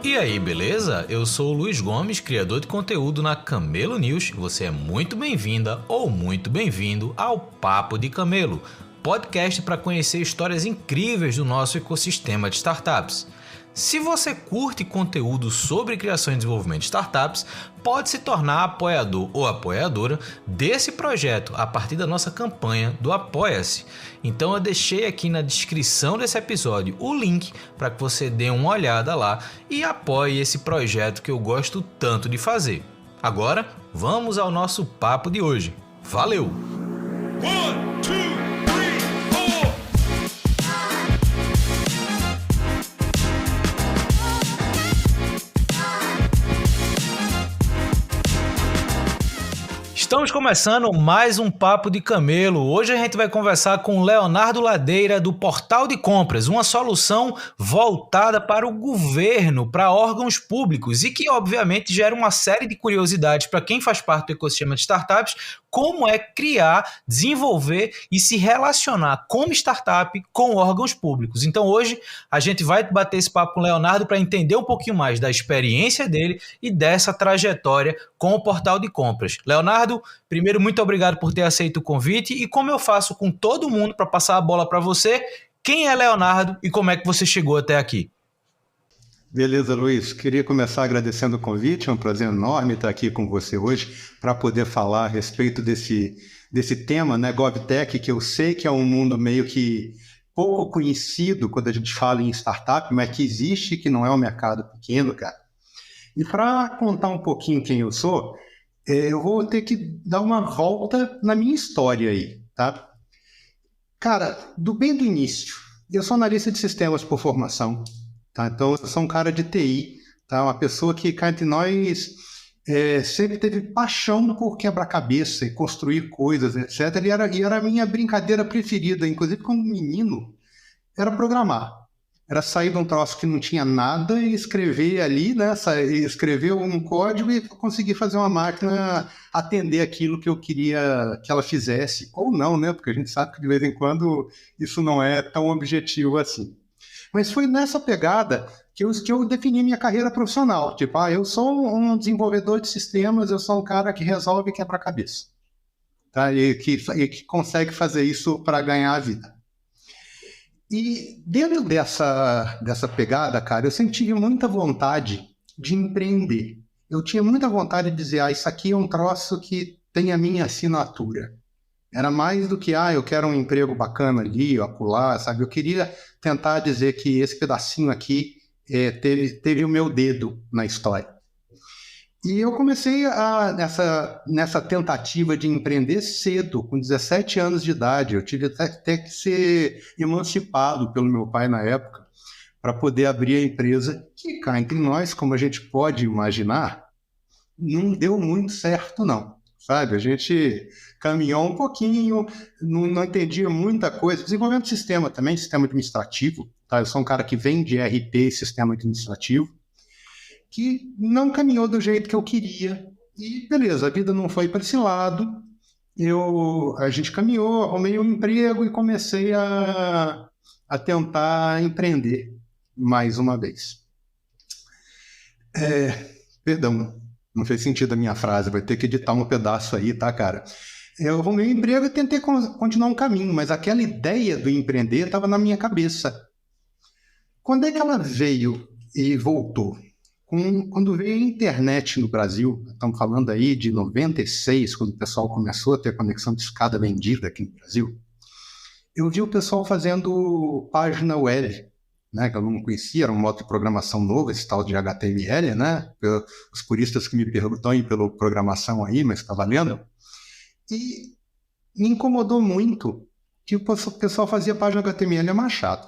E aí, beleza? Eu sou o Luiz Gomes, criador de conteúdo na Camelo News. Você é muito bem-vinda ou muito bem-vindo ao Papo de Camelo, podcast para conhecer histórias incríveis do nosso ecossistema de startups. Se você curte conteúdo sobre criação e desenvolvimento de startups, pode se tornar apoiador ou apoiadora desse projeto a partir da nossa campanha do Apoia-se. Então eu deixei aqui na descrição desse episódio o link para que você dê uma olhada lá e apoie esse projeto que eu gosto tanto de fazer. Agora, vamos ao nosso papo de hoje. Valeu! One, two. Estamos começando mais um Papo de Camelo. Hoje a gente vai conversar com o Leonardo Ladeira do Portal de Compras, uma solução voltada para o governo, para órgãos públicos e que obviamente gera uma série de curiosidades para quem faz parte do ecossistema de startups, como é criar, desenvolver e se relacionar como startup com órgãos públicos. Então hoje a gente vai bater esse papo com o Leonardo para entender um pouquinho mais da experiência dele e dessa trajetória com o Portal de Compras. Leonardo, primeiro, muito obrigado por ter aceito o convite e como eu faço com todo mundo para passar a bola para você, quem é Leonardo e como é que você chegou até aqui? Beleza, Luiz. Queria começar agradecendo o convite. É um prazer enorme estar aqui com você hoje para poder falar a respeito desse tema, né, GovTech, que eu sei que é um mundo meio que pouco conhecido quando a gente fala em startup, mas que existe, que não é um mercado pequeno, cara. E para contar um pouquinho quem eu sou, eu vou ter que dar uma volta na minha história aí, tá? Cara, bem do início, eu sou analista de sistemas por formação. Tá? Então, eu sou um cara de TI, tá? Uma pessoa que, cá entre nós, sempre teve paixão por quebra-cabeça e construir coisas, etc. E era a minha brincadeira preferida, inclusive como menino, era programar. Era sair de um troço que não tinha nada e escrever ali, né? Escrever um código e conseguir fazer uma máquina atender aquilo que eu queria que ela fizesse. Ou não, né? Porque a gente sabe que de vez em quando isso não é tão objetivo assim. Mas foi nessa pegada que eu defini minha carreira profissional. Tipo, eu sou um desenvolvedor de sistemas, eu sou um cara que resolve quebra-cabeça. Tá? E que consegue fazer isso para ganhar a vida. E dentro dessa pegada, cara, eu senti muita vontade de empreender. Eu tinha muita vontade de dizer, isso aqui é um troço que tem a minha assinatura. Era mais do que, eu quero um emprego bacana ali, acolá, sabe? Eu queria tentar dizer que esse pedacinho aqui teve o meu dedo na história. E eu comecei nessa tentativa de empreender cedo, com 17 anos de idade. Eu tive até que ser emancipado pelo meu pai na época, para poder abrir a empresa, que cá entre nós, como a gente pode imaginar, não deu muito certo, não. Sabe, a gente caminhou um pouquinho, não entendia muita coisa. Desenvolvendo sistema também, sistema administrativo. Tá? Eu sou um cara que vem de RP e sistema administrativo, que não caminhou do jeito que eu queria. E beleza, a vida não foi para esse lado. A gente caminhou, arrumei um emprego e comecei a tentar empreender mais uma vez. Perdão. Não fez sentido a minha frase, vai ter que editar um pedaço aí, tá, cara? Eu arrumei um emprego e tentei continuar um caminho, mas aquela ideia do empreender estava na minha cabeça. Quando é que ela veio e voltou? Quando veio a internet no Brasil, estamos falando aí de 96, quando o pessoal começou a ter conexão de escada vendida aqui no Brasil, eu vi o pessoal fazendo página web, né, que eu não conhecia, era um modo de programação novo, esse tal de HTML, né? Os puristas que me perguntam pela programação aí, mas está valendo. E me incomodou muito que o pessoal fazia página HTML machado.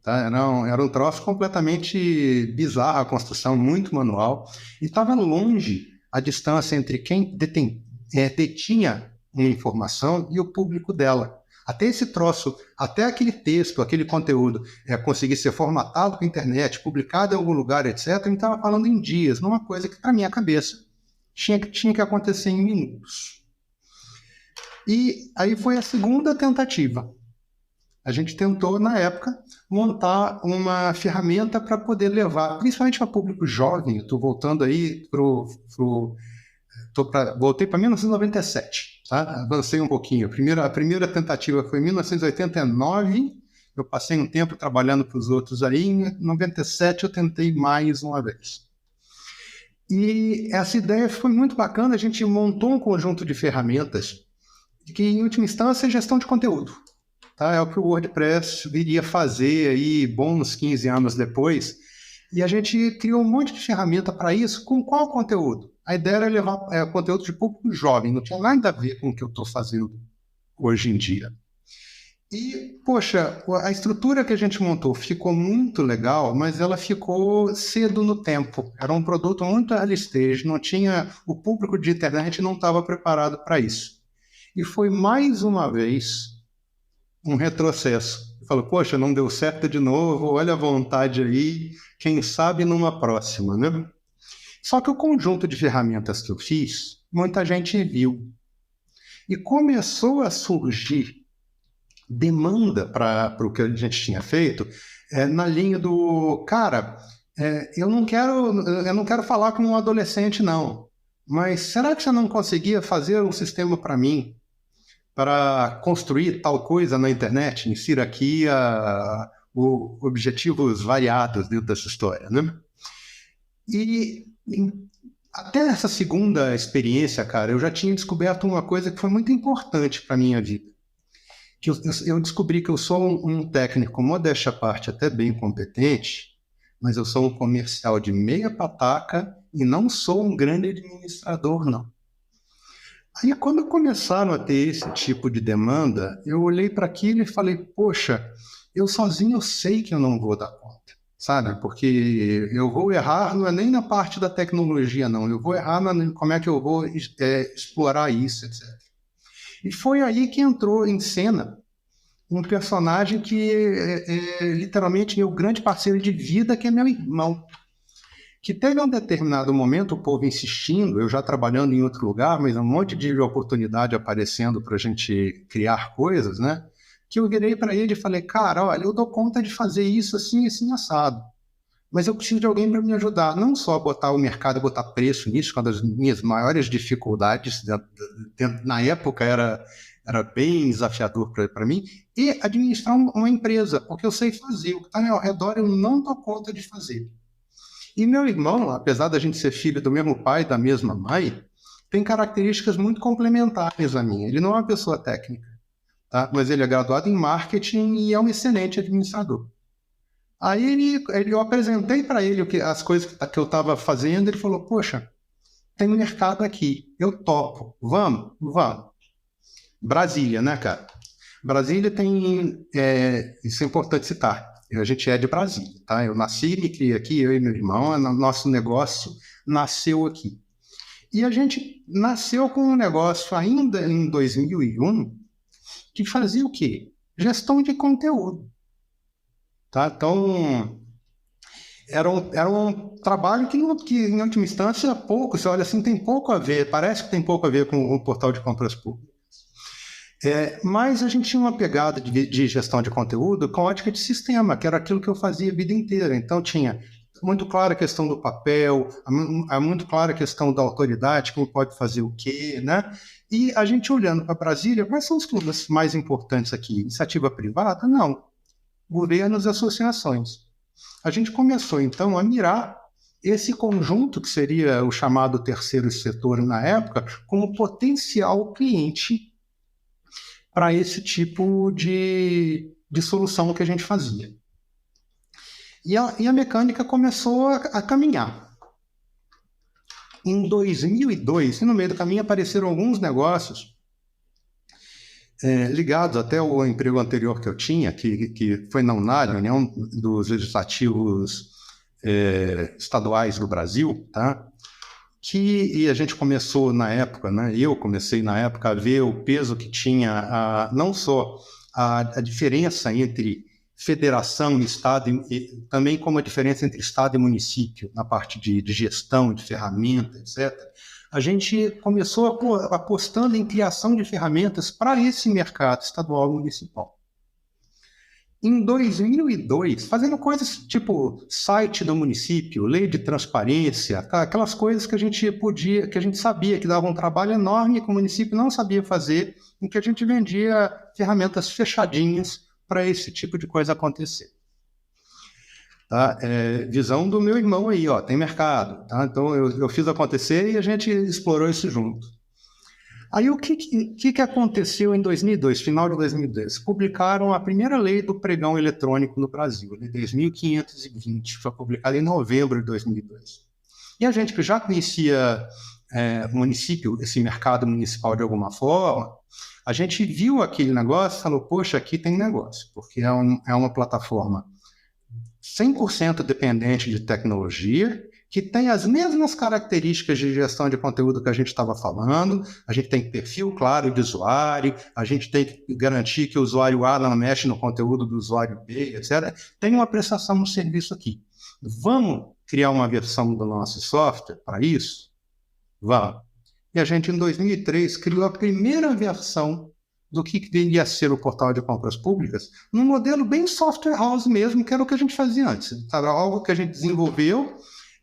Tá? Era um troço completamente bizarro, a construção, muito manual. E estava longe a distância entre quem detinha uma informação e o público dela. Até esse troço, até aquele texto, aquele conteúdo conseguir ser formatado para a internet, publicado em algum lugar, etc., a gente estava falando em dias, numa coisa que, para minha cabeça, tinha que acontecer em minutos. E aí foi a segunda tentativa. a gente tentou, na época, montar uma ferramenta para poder levar, principalmente para público jovem. Estou voltando aí voltei para 1997, tá? Avancei um pouquinho. A primeira tentativa foi em 1989, eu passei um tempo trabalhando para os outros aí, em 97 eu tentei mais uma vez. E essa ideia foi muito bacana, a gente montou um conjunto de ferramentas que, em última instância, é gestão de conteúdo. Tá? É o que o WordPress viria fazer aí bons 15 anos depois. E a gente criou um monte de ferramenta para isso. Com qual conteúdo? A ideia era levar conteúdo de público jovem, não tinha nada a ver com o que eu estou fazendo hoje em dia. E, poxa, a estrutura que a gente montou ficou muito legal, mas ela ficou cedo no tempo. Era um produto muito early stage, não tinha, o público de internet não estava preparado para isso. E foi mais uma vez um retrocesso. Eu falo, poxa, não deu certo de novo, olha a vontade aí, quem sabe numa próxima, né? Só que o conjunto de ferramentas que eu fiz, muita gente viu. E começou a surgir demanda para o que a gente tinha feito, na linha do, cara, eu não quero falar com um adolescente, não, mas será que você não conseguia fazer um sistema para mim, para construir tal coisa na internet? Insira aqui objetivos variados dentro dessa história, né? E até essa segunda experiência, cara, eu já tinha descoberto uma coisa que foi muito importante para a minha vida. Que eu descobri que eu sou um técnico, modéstia à parte, até bem competente, mas eu sou um comercial de meia pataca e não sou um grande administrador, não. Aí, quando começaram a ter esse tipo de demanda, eu olhei para aquilo e falei, poxa, eu sozinho sei que eu não vou dar conta, sabe? Porque eu vou errar, não é nem na parte da tecnologia, não. Eu vou errar como é que eu vou explorar isso, etc. E foi aí que entrou em cena um personagem que é literalmente meu grande parceiro de vida, que é meu irmão. Que teve um determinado momento, o povo insistindo, eu já trabalhando em outro lugar, mas um monte de oportunidade aparecendo para a gente criar coisas, né? Que eu virei para ele e falei, cara, olha, eu dou conta de fazer isso assim, assim, assado. Mas eu preciso de alguém para me ajudar, não só botar o mercado, botar preço nisso, uma das minhas maiores dificuldades, na época era bem desafiador para mim, e administrar uma empresa, porque eu sei fazer, o que está ao redor eu não dou conta de fazer. E meu irmão, apesar da gente ser filho do mesmo pai e da mesma mãe, tem características muito complementares a mim. Ele não é uma pessoa técnica, tá? Mas ele é graduado em marketing e é um excelente administrador. Aí eu apresentei para ele as coisas que eu estava fazendo, ele falou, poxa, tem um mercado aqui, eu topo, vamos. Brasília, né, cara? Brasília tem, isso é importante citar, a gente é de Brasília, tá? Eu nasci e me criei aqui, eu e meu irmão, nosso negócio nasceu aqui. E a gente nasceu com um negócio ainda em 2001 que fazia o quê? Gestão de conteúdo. Tá? Então, era um trabalho que, em última instância, pouco, você olha assim, tem pouco a ver, parece que tem pouco a ver com o portal de compras públicas. Mas a gente tinha uma pegada de gestão de conteúdo com ótica de sistema, que era aquilo que eu fazia a vida inteira. Então, tinha muito clara a questão do papel, muito clara a questão da autoridade, quem pode fazer o quê, né? E a gente olhando para Brasília, quais são os clubes mais importantes aqui? Iniciativa privada? Não. Governos e associações. A gente começou, então, a mirar esse conjunto, que seria o chamado terceiro setor na época, como potencial cliente para esse tipo de solução que a gente fazia. E a mecânica começou a caminhar. Em 2002, e no meio do caminho apareceram alguns negócios ligados até ao emprego anterior que eu tinha, que foi na UNAR, a União dos Legislativos Estaduais do Brasil, tá? E a gente começou na época, né? Eu comecei na época a ver o peso que tinha, não só a diferença entre federação e Estado, e também como a diferença entre Estado e município, na parte de gestão, de ferramenta, etc. A gente começou apostando em criação de ferramentas para esse mercado estadual e municipal. Em 2002, fazendo coisas tipo site do município, lei de transparência, tá? Aquelas coisas que a gente podia, que a gente sabia que dava um trabalho enorme que o município não sabia fazer, em que a gente vendia ferramentas fechadinhas para esse tipo de coisa acontecer. Tá? Visão do meu irmão aí, ó, tem mercado. Tá? Então eu fiz acontecer e a gente explorou isso junto. Aí o que aconteceu em 2002, final de 2002? Publicaram a primeira lei do pregão eletrônico no Brasil, lei 10.520, foi publicada em novembro de 2002. E a gente que já conhecia o município, esse mercado municipal de alguma forma, a gente viu aquele negócio e falou, poxa, aqui tem negócio, porque é uma plataforma 100% dependente de tecnologia, que tem as mesmas características de gestão de conteúdo que a gente estava falando. A gente tem perfil claro de usuário, a gente tem que garantir que o usuário A não mexe no conteúdo do usuário B, etc. Tem uma prestação de serviço aqui. Vamos criar uma versão do nosso software para isso? Vamos. E a gente, em 2003, criou a primeira versão do que deveria ser o portal de compras públicas, num modelo bem software house mesmo, que era o que a gente fazia antes. Era algo que a gente desenvolveu,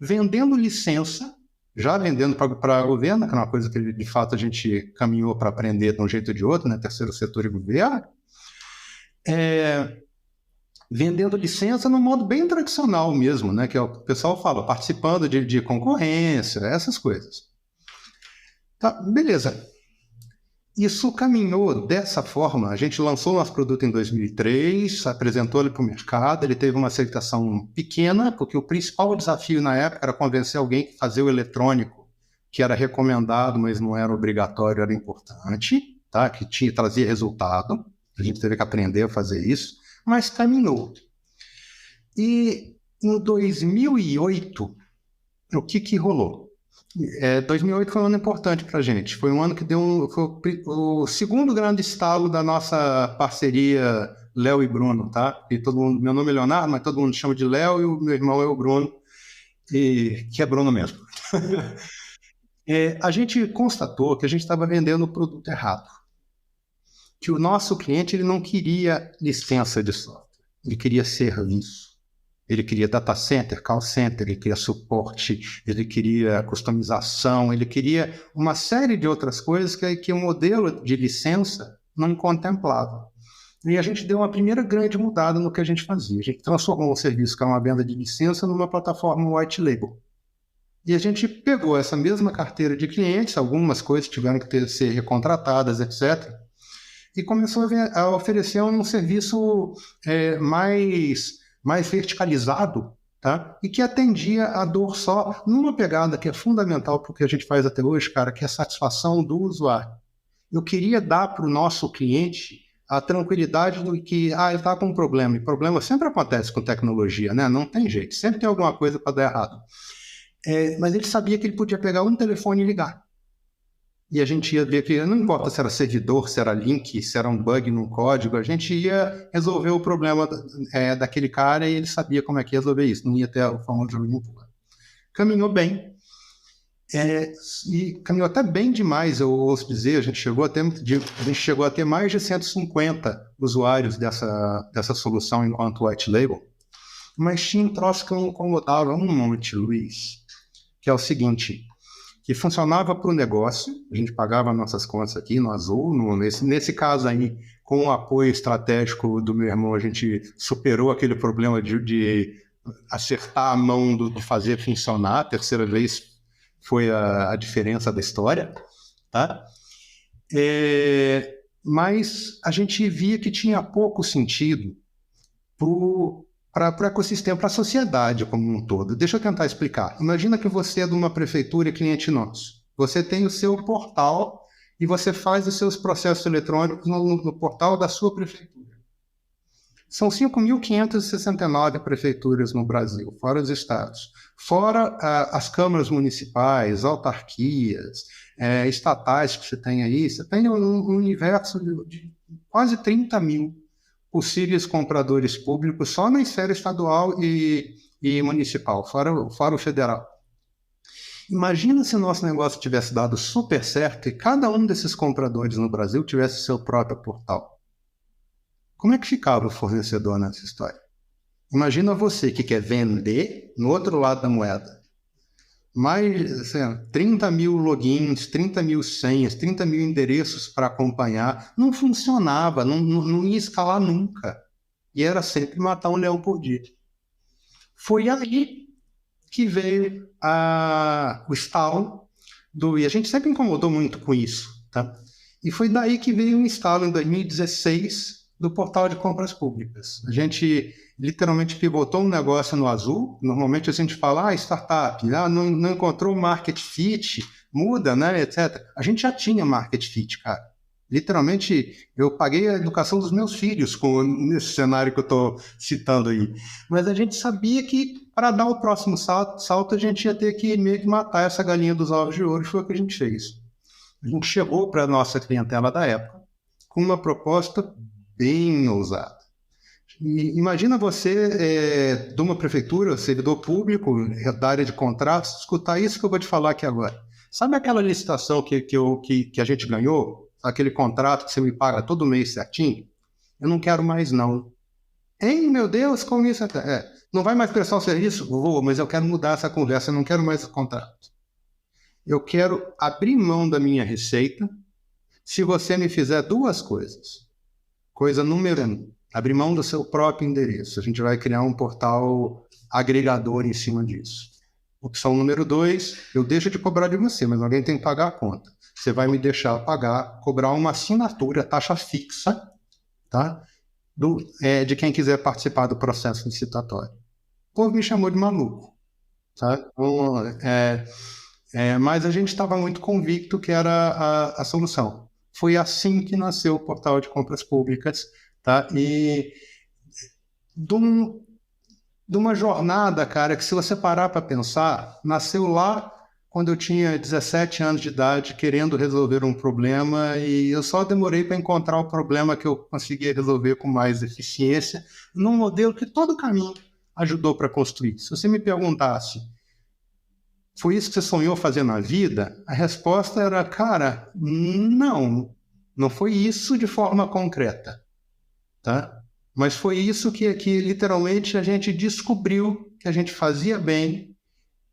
vendendo licença, já vendendo para o governo, que é uma coisa que de fato a gente caminhou para aprender de um jeito ou de outro, né? Terceiro setor e governo, vendendo licença no modo bem tradicional mesmo, né? Que é o que o pessoal fala, participando de concorrência, essas coisas. Tá, beleza. Isso caminhou dessa forma. A gente lançou o nosso produto em 2003, apresentou ele para o mercado, ele teve uma aceitação pequena, porque o principal desafio na época era convencer alguém que fazer o eletrônico, que era recomendado, mas não era obrigatório, era importante, tá? Que trazia resultado. A gente teve que aprender a fazer isso, mas caminhou. E em 2008, o que rolou? 2008 foi um ano importante para a gente. Foi um ano que foi o segundo grande estalo da nossa parceria Léo e Bruno, tá? E meu nome é Leonardo, mas todo mundo chama de Léo e o meu irmão é o Bruno, que é Bruno mesmo. A gente constatou que a gente estava vendendo o produto errado. Que o nosso cliente ele não queria licença de software, ele queria serviço. Ele queria data center, call center, ele queria suporte, ele queria customização, ele queria uma série de outras coisas que o modelo de licença não contemplava. E a gente deu uma primeira grande mudada no que a gente fazia. A gente transformou o serviço, que é uma venda de licença, numa plataforma white label. E a gente pegou essa mesma carteira de clientes, algumas coisas tiveram que ser recontratadas, etc., e começou a oferecer um serviço mais verticalizado, tá? E que atendia a dor só numa pegada que é fundamental para o que a gente faz até hoje, cara, que é a satisfação do usuário. Eu queria dar para o nosso cliente a tranquilidade do que, ele está com um problema, e problema sempre acontece com tecnologia, né? Não tem jeito, sempre tem alguma coisa para dar errado. Mas ele sabia que ele podia pegar um telefone e ligar. E a gente ia ver que não importa se era servidor, se era link, se era um bug no código, a gente ia resolver o problema daquele cara e ele sabia como é que ia resolver isso, não ia ter o famoso limpo. Caminhou bem, e caminhou até bem demais, eu ouço dizer, a gente chegou a ter mais de 150 usuários dessa solução enquanto white label, mas tinha um troço que incomodava um monte, Luiz, que é o seguinte, que funcionava para o negócio, a gente pagava nossas contas aqui no Azul, nesse caso aí, com o apoio estratégico do meu irmão, a gente superou aquele problema de acertar a mão de fazer funcionar, a terceira vez foi a diferença da história, tá? Mas a gente via que tinha pouco sentido para o ecossistema, para a sociedade como um todo. Deixa eu tentar explicar. Imagina que você é de uma prefeitura e cliente nosso. Você tem o seu portal e você faz os seus processos eletrônicos no portal da sua prefeitura. São 5.569 prefeituras no Brasil, fora os estados. Fora as câmaras municipais, autarquias, estatais que você tem aí. Você tem um universo de quase 30 mil possíveis compradores públicos só na esfera estadual e municipal, fora o federal. Imagina se o nosso negócio tivesse dado super certo e cada um desses compradores no Brasil tivesse seu próprio portal. Como é que ficava o fornecedor nessa história? Imagina você que quer vender no outro lado da moeda. Mais assim, 30 mil logins, 30 mil senhas, 30 mil endereços para acompanhar. Não funcionava, não ia escalar nunca. E era sempre matar um leão por dia. Foi ali que veio o estalo e a gente sempre incomodou muito com isso, tá? E foi daí que veio o instalo em 2016 do portal de compras públicas. A gente literalmente pivotou um negócio no azul. Normalmente a gente fala, startup, não encontrou market fit, muda, né, etc. A gente já tinha market fit, cara. Literalmente, eu paguei a educação dos meus filhos nesse cenário que eu estou citando aí. Mas a gente sabia que para dar o próximo salto, a gente ia ter que meio que matar essa galinha dos ovos de ouro, e foi o que a gente fez. A gente chegou para a nossa clientela da época com uma proposta bem ousada. E imagina você, de uma prefeitura, servidor público, da área de contratos, escutar isso que eu vou te falar aqui agora. Sabe aquela licitação que a gente ganhou? Aquele contrato que você me paga todo mês certinho? Eu não quero mais, não. Hein, meu Deus, como isso? Não vai mais prestar o serviço? Vou, mas eu quero mudar essa conversa, eu não quero mais o contrato. Eu quero abrir mão da minha receita se você me fizer duas coisas. Coisa número 1, abrir mão do seu próprio endereço. A gente vai criar um portal agregador em cima disso. Opção número 2, eu deixo de cobrar de você, mas alguém tem que pagar a conta. Você vai me deixar cobrar uma assinatura, taxa fixa, tá? De quem quiser participar do processo licitatório. O povo me chamou de maluco, tá? Mas a gente estava muito convicto que era a solução. Foi assim que nasceu o portal de compras públicas, tá? E de uma jornada, cara, que se você parar para pensar, nasceu lá quando eu tinha 17 anos de idade, querendo resolver um problema, e eu só demorei para encontrar o problema que eu conseguia resolver com mais eficiência, num modelo que todo o caminho ajudou para construir. Se você me perguntasse, foi isso que você sonhou fazer na vida? A resposta era, cara, não foi isso de forma concreta, tá? Mas foi isso que literalmente a gente descobriu que a gente fazia bem,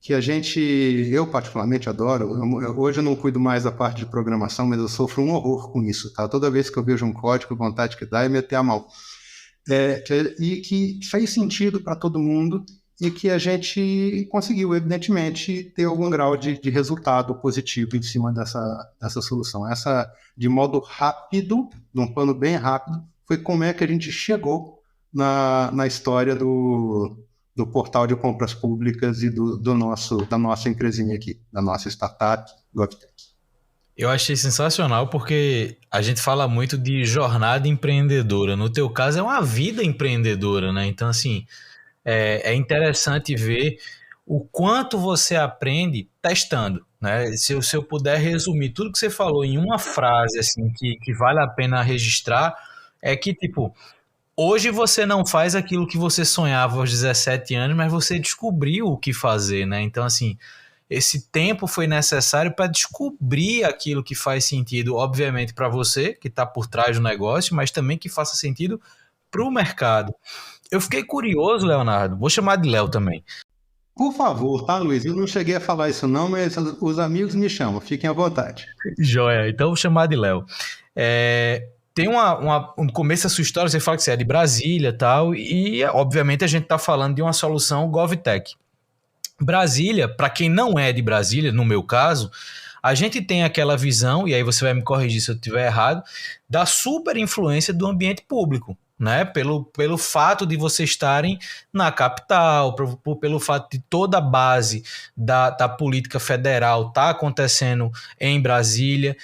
que eu particularmente adoro. Hoje eu não cuido mais da parte de programação, mas eu sofro um horror com isso, tá? Toda vez que eu vejo um código, vontade que dá é meter a mão. E que fez sentido para todo mundo e que a gente conseguiu, evidentemente, ter algum grau de resultado positivo em cima dessa solução. Essa, de modo rápido, num plano bem rápido, foi como é que a gente chegou na história do portal de compras públicas e da nossa empresinha aqui, da nossa startup, GovTech. Eu achei sensacional porque a gente fala muito de jornada empreendedora. No teu caso, é uma vida empreendedora, né? Então, assim, é interessante ver o quanto você aprende testando, né? Se eu puder resumir tudo que você falou em uma frase, assim, que vale a pena registrar, é que, tipo, hoje você não faz aquilo que você sonhava aos 17 anos, mas você descobriu o que fazer, né? Então, assim, esse tempo foi necessário para descobrir aquilo que faz sentido, obviamente, para você, que está por trás do negócio, mas também que faça sentido para o mercado. Eu fiquei curioso, Leonardo, vou chamar de Léo também. Por favor, tá, Luiz? Eu não cheguei a falar isso não, mas os amigos me chamam, fiquem à vontade. Joia, então vou chamar de Léo. Tem um começo da sua história, você fala que você é de Brasília e tal, e obviamente a gente está falando de uma solução GovTech. Brasília, para quem não é de Brasília, no meu caso, a gente tem aquela visão, e aí você vai me corrigir se eu estiver errado, da super influência do ambiente público, né? Pelo fato de vocês estarem na capital, pelo fato de toda a base da política federal estar acontecendo em Brasília,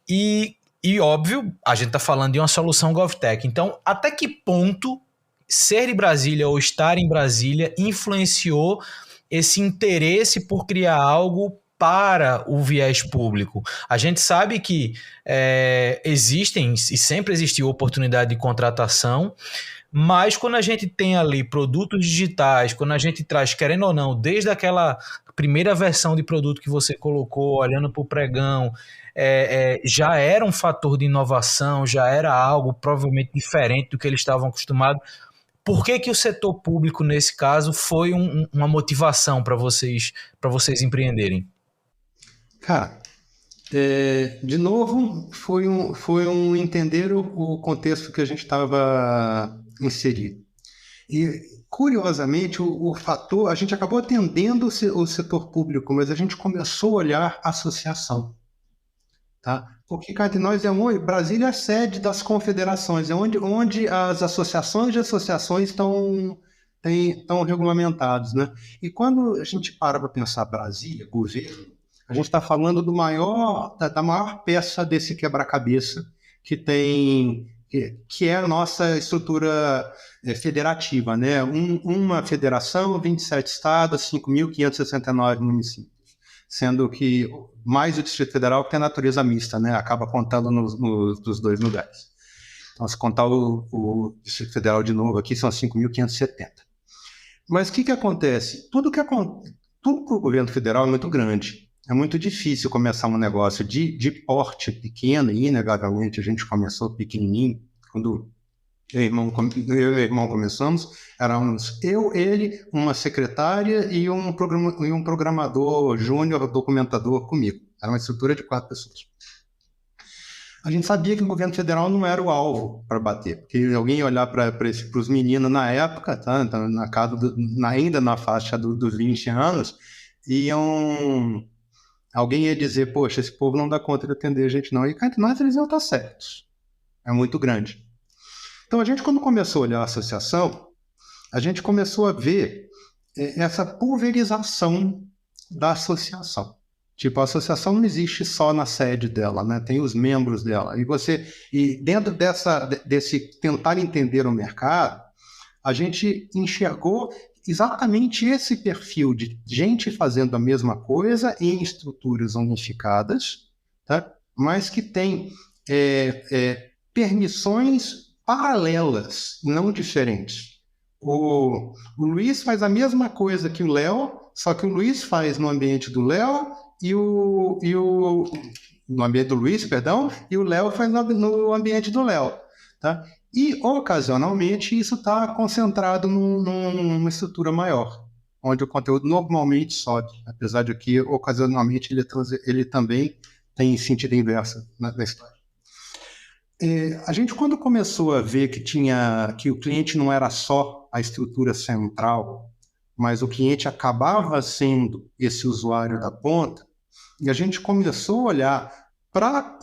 e óbvio, a gente está falando de uma solução GovTech. Então, até que ponto ser de Brasília ou estar em Brasília influenciou esse interesse por criar algo para o viés público? A gente sabe que existem e sempre existiu oportunidade de contratação, mas quando a gente tem ali produtos digitais, quando a gente traz, querendo ou não, desde aquela primeira versão de produto que você colocou, olhando para o pregão, já era um fator de inovação, já era algo provavelmente diferente do que eles estavam acostumados. Por que que o setor público, nesse caso, foi uma motivação para vocês empreenderem? Cara, de novo, foi um entender o contexto que a gente estava inserido. E, curiosamente, o fator, a gente acabou atendendo o setor público, mas a gente começou a olhar a associação. Tá? Porque cá entre nós Brasília é a sede das confederações, é onde as associações de associações estão regulamentadas, né? E quando a gente para pensar Brasília, governo, a gente está falando da maior peça desse quebra-cabeça que é a nossa estrutura federativa, né? Uma federação, 27 estados, 5.569 municípios, sendo que mais o Distrito Federal, que tem a natureza mista, né? Acaba contando nos dois lugares. Então, se contar o Distrito Federal de novo aqui, são 5.570. Mas o que acontece? Tudo para o governo federal é muito grande. É muito difícil começar um negócio de porte pequeno, e inegavelmente a gente começou pequenininho. Quando eu e o irmão começamos, éramos ele, uma secretária e um programador júnior, documentador comigo. Era uma estrutura de 4 pessoas. A gente sabia que o governo federal não era o alvo para bater, porque alguém ia olhar para os meninos na época, tá? Então, ainda na faixa dos 20 anos, alguém ia dizer, poxa, esse povo não dá conta de atender a gente não. E cá entre nós eles iam estar certos. É muito grande. Então, a gente, quando começou a olhar a associação, a gente começou a ver essa pulverização da associação. Tipo, a associação não existe só na sede dela, né? Tem os membros dela. E dentro desse tentar entender o mercado, a gente enxergou exatamente esse perfil de gente fazendo a mesma coisa em estruturas unificadas, tá? Mas que tem permissões paralelas, não diferentes. O Luiz faz a mesma coisa que o Léo, só que o Luiz faz no ambiente do Léo no ambiente do Luiz, perdão, e o Léo faz no ambiente do Léo, tá? E, ocasionalmente, isso está concentrado numa estrutura maior, onde o conteúdo normalmente sobe, apesar de que, ocasionalmente, ele também tem sentido inverso na história. A gente, quando começou a ver que o cliente não era só a estrutura central, mas o cliente acabava sendo esse usuário da ponta, e a gente começou a olhar para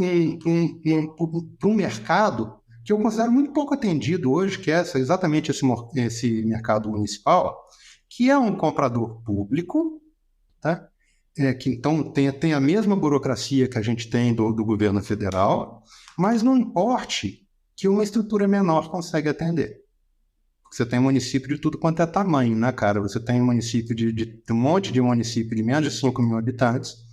um mercado que eu considero muito pouco atendido hoje, que é exatamente esse mercado municipal, que é um comprador público, tá? Que então tem a mesma burocracia que a gente tem do governo federal, mas não importe que uma estrutura menor consegue atender. Você tem município de tudo quanto é tamanho, né, cara? Você tem município de um monte de município de menos de 5 mil habitantes,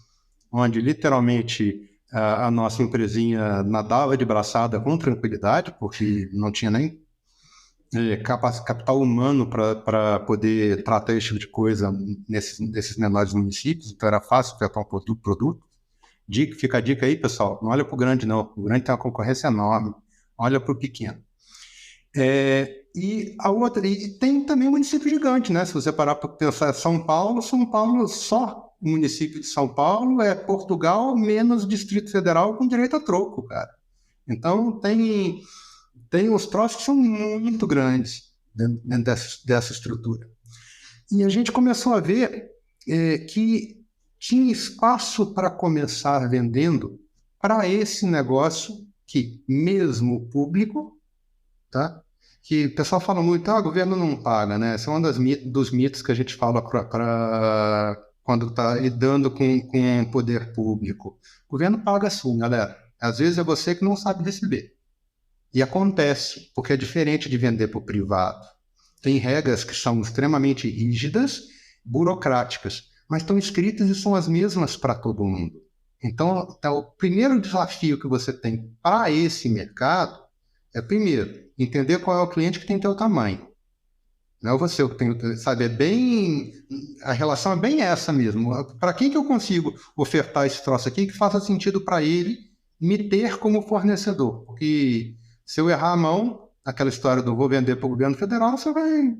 onde literalmente a nossa empresinha nadava de braçada com tranquilidade, porque não tinha nem capital humano para poder tratar esse tipo de coisa nesses menores municípios, então era fácil tratar um produto. Fica a dica aí, pessoal, não olha para o grande não, o grande tem uma concorrência enorme, olha para o pequeno. E tem também município gigante, né? Se você parar para pensar São Paulo só o município de São Paulo é Portugal menos Distrito Federal com direito a troco, cara. Então tem uns troços que são muito grandes dentro dessa estrutura. E a gente começou a ver que tinha espaço para começar vendendo para esse negócio que, mesmo público, tá? Que o pessoal fala muito, o governo não paga, né? Esse é um dos mitos que a gente fala quando está lidando com o poder público. O governo paga sim, galera. Às vezes é você que não sabe receber. E acontece, porque é diferente de vender para o privado. Tem regras que são extremamente rígidas, burocráticas, mas estão escritas e são as mesmas para todo mundo. Então, o primeiro desafio que você tem para esse mercado é, primeiro, entender qual é o cliente que tem teu tamanho. Não é você, eu tenho, sabe, a relação é bem essa mesmo. Para quem que eu consigo ofertar esse troço aqui que faça sentido para ele me ter como fornecedor? Porque se eu errar a mão, aquela história do vou vender para o governo federal, você vai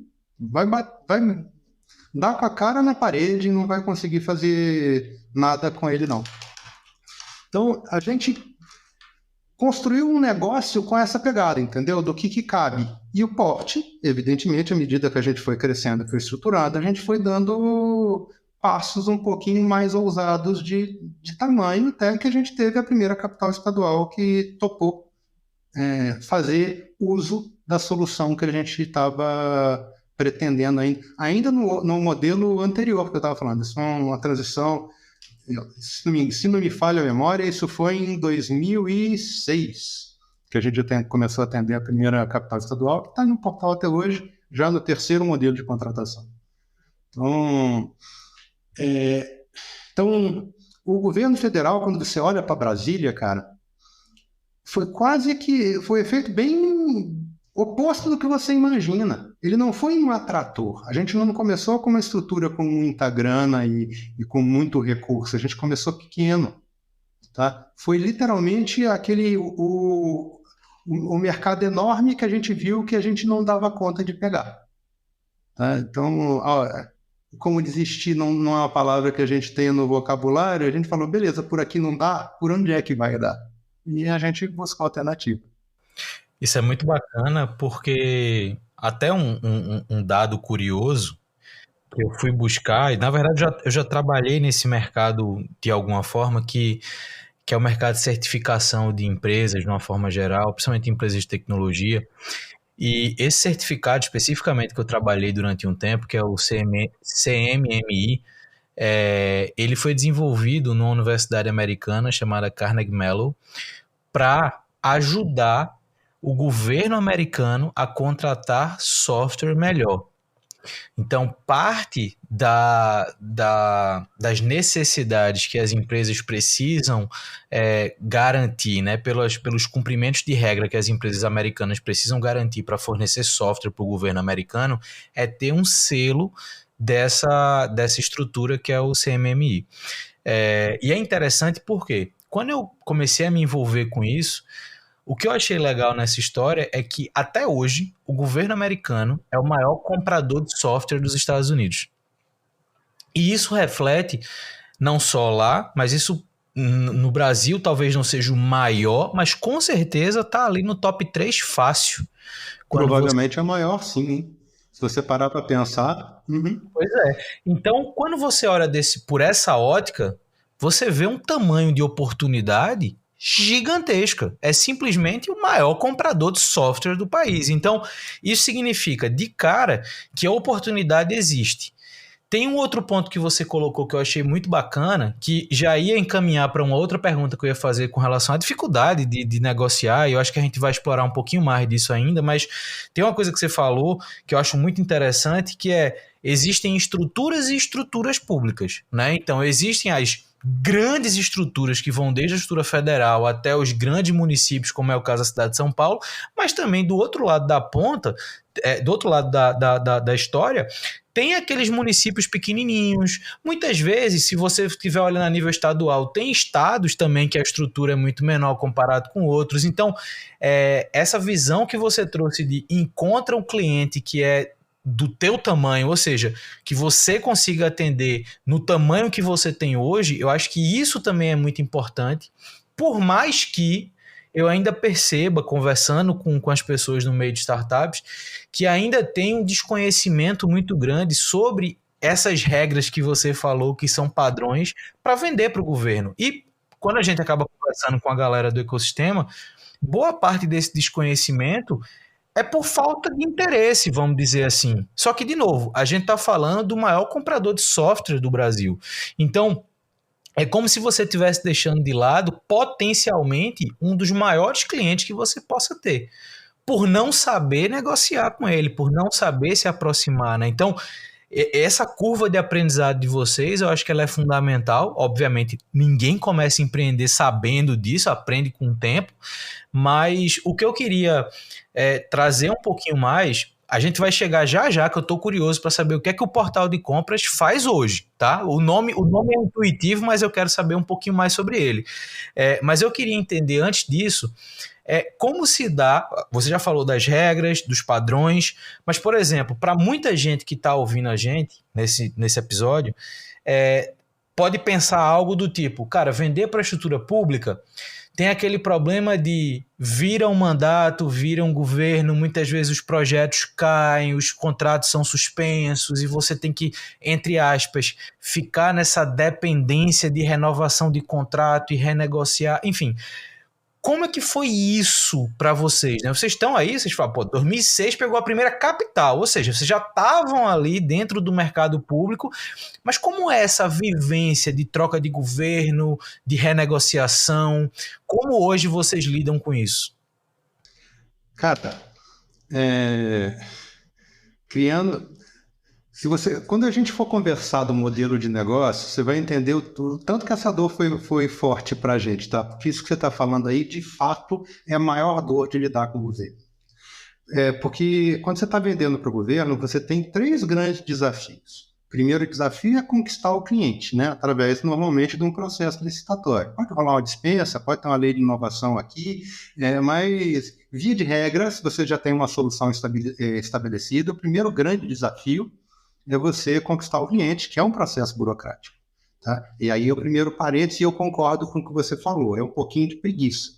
dar com a cara na parede e não vai conseguir fazer nada com ele, não. Então, a gente construiu um negócio com essa pegada, entendeu? Do que cabe. E o porte, evidentemente, à medida que a gente foi crescendo, foi estruturado, a gente foi dando passos um pouquinho mais ousados de tamanho, até que a gente teve a primeira capital estadual que topou fazer uso da solução que a gente estava pretendendo ainda no modelo anterior que eu estava falando. Isso é uma transição, se não me falha a memória, isso foi em 2006 que a gente começou a atender a primeira capital estadual, que está no portal até hoje, já no terceiro modelo de contratação. Então, o governo federal, quando você olha para Brasília, cara, foi um efeito bem oposto do que você imagina. Ele não foi um atrator. A gente não começou com uma estrutura com muita grana e com muito recurso. A gente começou pequeno. Tá? Foi literalmente o mercado enorme que a gente viu que a gente não dava conta de pegar. Tá? Então, como desistir não é uma palavra que a gente tem no vocabulário, a gente falou, beleza, por aqui não dá, por onde é que vai dar? E a gente buscou alternativa. Isso é muito bacana porque até um dado curioso que eu fui buscar, e na verdade eu já trabalhei nesse mercado de alguma forma, que é o mercado de certificação de empresas de uma forma geral, principalmente empresas de tecnologia. E esse certificado especificamente que eu trabalhei durante um tempo, que é o CMMI, ele foi desenvolvido numa universidade americana chamada Carnegie Mellon para ajudar o governo americano a contratar software melhor. Então, parte das necessidades que as empresas precisam garantir, né, pelos cumprimentos de regra que as empresas americanas precisam garantir para fornecer software para o governo americano, é ter um selo dessa estrutura que é o CMMI. E é interessante porque, quando eu comecei a me envolver com isso, o que eu achei legal nessa história é que, até hoje, o governo americano é o maior comprador de software dos Estados Unidos. E isso reflete não só lá, mas isso no Brasil talvez não seja o maior, mas com certeza está ali no top 3 fácil. Provavelmente é maior, sim. Se você parar para pensar... Pois é. Então, quando você olha por essa ótica, você vê um tamanho de oportunidade gigantesca. É simplesmente o maior comprador de software do país. Então, isso significa, de cara, que a oportunidade existe. Tem um outro ponto que você colocou que eu achei muito bacana, que já ia encaminhar para uma outra pergunta que eu ia fazer com relação à dificuldade de negociar, e eu acho que a gente vai explorar um pouquinho mais disso ainda, mas tem uma coisa que você falou que eu acho muito interessante, que existem estruturas e estruturas públicas, né? Então, existem as grandes estruturas que vão desde a estrutura federal até os grandes municípios, como é o caso da cidade de São Paulo, mas também do outro lado da ponta, do outro lado da história, tem aqueles municípios pequenininhos. Muitas vezes, se você estiver olhando a nível estadual, tem estados também que a estrutura é muito menor comparado com outros. Então, essa visão que você trouxe de encontra um cliente que é do teu tamanho, ou seja, que você consiga atender no tamanho que você tem hoje, eu acho que isso também é muito importante, por mais que eu ainda perceba, conversando com as pessoas no meio de startups, que ainda tem um desconhecimento muito grande sobre essas regras que você falou, que são padrões, para vender para o governo. E quando a gente acaba conversando com a galera do ecossistema, boa parte desse desconhecimento é por falta de interesse, vamos dizer assim. Só que, de novo, a gente está falando do maior comprador de software do Brasil. Então, é como se você estivesse deixando de lado, potencialmente, um dos maiores clientes que você possa ter, por não saber negociar com ele, por não saber se aproximar, né? Então, essa curva de aprendizado de vocês, eu acho que ela é fundamental. Obviamente, ninguém começa a empreender sabendo disso, aprende com o tempo, mas o que eu queria trazer um pouquinho mais, A gente vai chegar já já, que eu estou curioso para saber o que é que o portal de compras faz hoje, tá? O nome é intuitivo, mas eu quero saber um pouquinho mais sobre ele. Mas eu queria entender, antes disso, como se dá, você já falou das regras, dos padrões, mas, por exemplo, para muita gente que está ouvindo a gente nesse episódio, pode pensar algo do tipo, cara, vender para a estrutura pública tem aquele problema de vira um mandato, vira um governo, muitas vezes os projetos caem, os contratos são suspensos e você tem que, entre aspas, ficar nessa dependência de renovação de contrato e renegociar, enfim. Como é que foi isso para vocês? Né? Vocês estão aí, vocês falam, 2006 pegou a primeira capital, ou seja, vocês já estavam ali dentro do mercado público, mas como é essa vivência de troca de governo, de renegociação? Como hoje vocês lidam com isso? Cara, quando a gente for conversar do modelo de negócio, você vai entender o tanto que essa dor foi forte para a gente, tá? Porque isso que você está falando aí, de fato, é a maior dor de lidar com o governo. Porque quando você está vendendo para o governo, você tem 3 grandes desafios. O primeiro desafio é conquistar o cliente, né? Através, normalmente, de um processo licitatório. Pode rolar uma dispensa, pode ter uma lei de inovação aqui, mas, via de regra, se você já tem uma solução estabelecida, o primeiro grande desafio é você conquistar o cliente, que é um processo burocrático. Tá? E aí, o primeiro parênteses, e eu concordo com o que você falou, é um pouquinho de preguiça,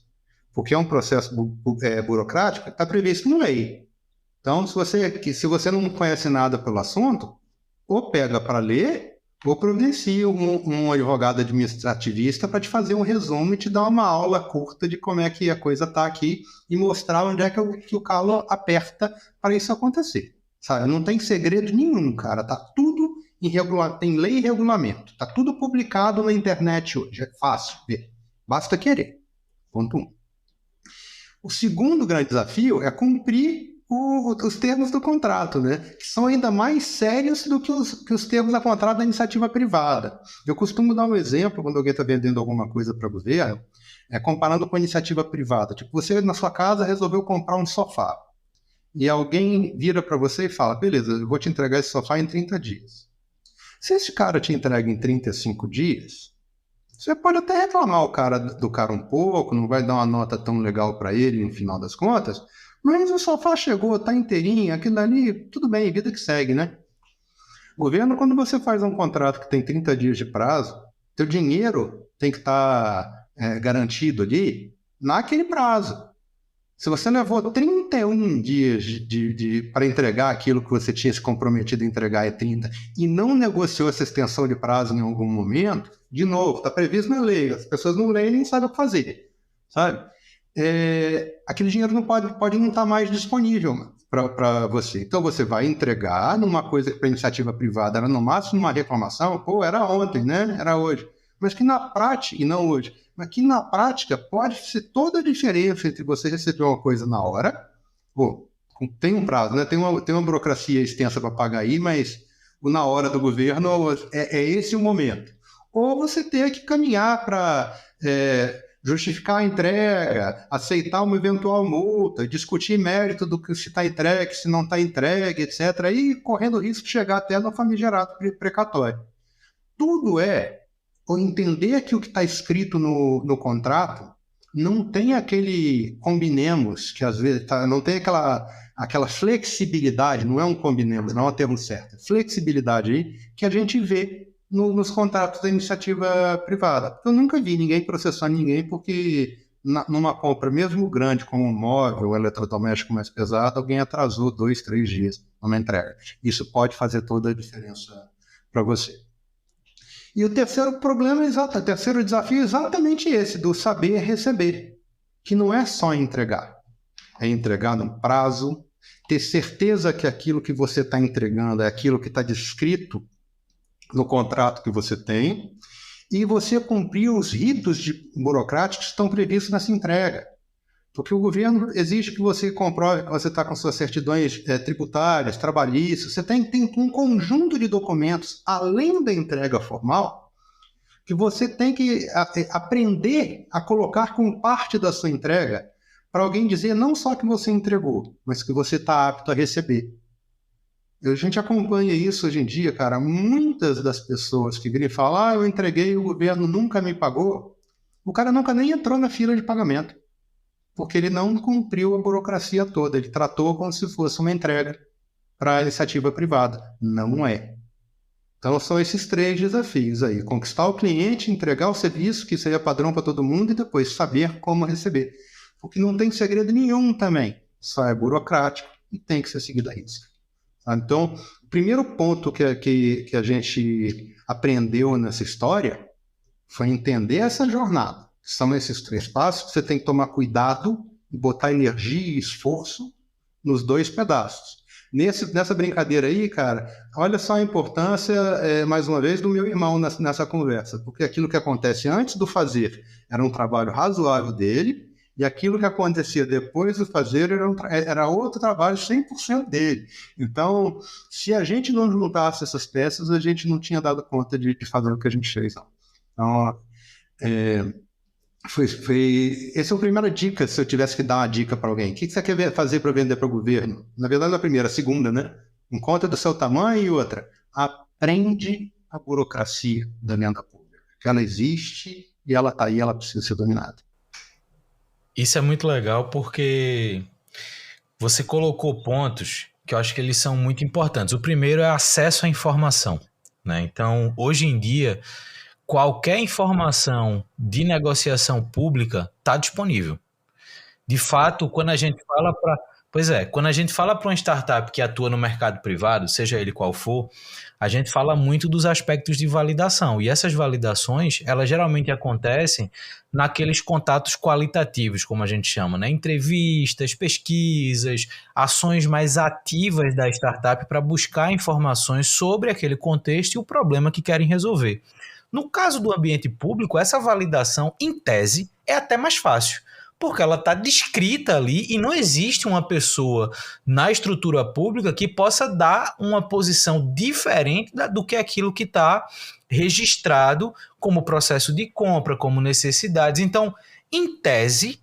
porque é um processo burocrático que está previsto em lei. Então, se você não conhece nada pelo assunto, ou pega para ler, ou providencia um advogado administrativista para te fazer um resumo e te dar uma aula curta de como é que a coisa está aqui e mostrar onde é que o calo aperta para isso acontecer. Sabe? Não tem segredo nenhum, cara. Tá tudo tem lei e regulamento. Tá tudo publicado na internet hoje. É fácil ver. Basta querer. Ponto 1. O segundo grande desafio é cumprir os termos do contrato, né? Que são ainda mais sérios do que os termos da contrato da iniciativa privada. Eu costumo dar um exemplo quando alguém está vendendo alguma coisa para o governo, comparando com a iniciativa privada. Tipo, você na sua casa resolveu comprar um sofá. E alguém vira para você e fala, beleza, eu vou te entregar esse sofá em 30 dias. Se esse cara te entrega em 35 dias, você pode até reclamar do cara um pouco, não vai dar uma nota tão legal para ele no final das contas, mas o sofá chegou, tá inteirinho, aquilo ali, tudo bem, vida que segue, né? Governo, quando você faz um contrato que tem 30 dias de prazo, teu dinheiro tem que estar garantido ali naquele prazo. Se você levou 31 dias para entregar aquilo que você tinha se comprometido a entregar em 30 e não negociou essa extensão de prazo em algum momento, de novo, está previsto na lei, as pessoas não leem e nem sabem o que fazer, sabe? Aquele dinheiro não pode não estar mais disponível para você. Então você vai entregar numa coisa que para a iniciativa privada era no máximo uma reclamação, era ontem, né? Era hoje. Mas que na prática, e não hoje, mas que na prática pode ser toda a diferença entre você receber uma coisa na hora, tem um prazo, né? Tem uma burocracia extensa para pagar aí, mas na hora do governo é esse o momento. Ou você ter que caminhar para justificar a entrega, aceitar uma eventual multa, discutir mérito do que se está entregue, se não está entregue, etc. E correndo o risco de chegar até no famigerado precatório. Tudo ou entender que o que está escrito no contrato não tem aquele combinemos, que às vezes não tem aquela flexibilidade, não é um combinemos, não é o termo certo, flexibilidade aí que a gente vê nos contratos da iniciativa privada. Eu nunca vi ninguém processar ninguém porque numa compra mesmo grande, como um móvel, um eletrodoméstico mais pesado, alguém atrasou 2, 3 dias numa entrega. Isso pode fazer toda a diferença para você. E o terceiro desafio é exatamente esse, do saber receber, que não é só entregar, é entregar no prazo, ter certeza que aquilo que você está entregando é aquilo que está descrito no contrato que você tem, e você cumprir os ritos burocráticos que estão previstos nessa entrega. Porque o governo exige que você comprove que você está com suas certidões tributárias, trabalhistas. Você tem um conjunto de documentos, além da entrega formal, que você tem que aprender a colocar como parte da sua entrega para alguém dizer não só que você entregou, mas que você está apto a receber. A gente acompanha isso hoje em dia, cara. Muitas das pessoas que viram e falam, eu entreguei e o governo nunca me pagou, o cara nunca nem entrou na fila de pagamento, porque ele não cumpriu a burocracia toda. Ele tratou como se fosse uma entrega para a iniciativa privada. Não é. Então são esses 3 desafios aí: conquistar o cliente, entregar o serviço, que seja padrão para todo mundo, e depois saber como receber. Porque não tem segredo nenhum também. Só é burocrático e tem que ser seguido a risca. Então, o primeiro ponto que a gente aprendeu nessa história foi entender essa jornada. São esses 3 passos que você tem que tomar cuidado e botar energia e esforço nos 2 pedaços. Nessa brincadeira aí, cara, olha só a importância, mais uma vez, do meu irmão nessa conversa. Porque aquilo que acontece antes do fazer era um trabalho razoável dele, e aquilo que acontecia depois do fazer era outro trabalho 100% dele. Então, se a gente não juntasse essas peças, a gente não tinha dado conta de fazer o que a gente fez. Não. Então, essa é a primeira dica, se eu tivesse que dar uma dica para alguém. O que você quer fazer para vender para o governo? Na verdade, a primeira, a segunda, né? Em conta do seu tamanho, e outra, aprende a burocracia da venda pública. Ela existe e ela está aí, ela precisa ser dominada. Isso é muito legal porque você colocou pontos que eu acho que eles são muito importantes. O primeiro é acesso à informação, né? Então, hoje em dia, qualquer informação de negociação pública está disponível. De fato, quando a gente fala para uma startup que atua no mercado privado, seja ele qual for, a gente fala muito dos aspectos de validação. E essas validações, elas geralmente acontecem naqueles contatos qualitativos, como a gente chama, né? Entrevistas, pesquisas, ações mais ativas da startup para buscar informações sobre aquele contexto e o problema que querem resolver. No caso do ambiente público, essa validação, em tese, é até mais fácil, porque ela está descrita ali e não existe uma pessoa na estrutura pública que possa dar uma posição diferente do que aquilo que está registrado como processo de compra, como necessidades. Então, em tese,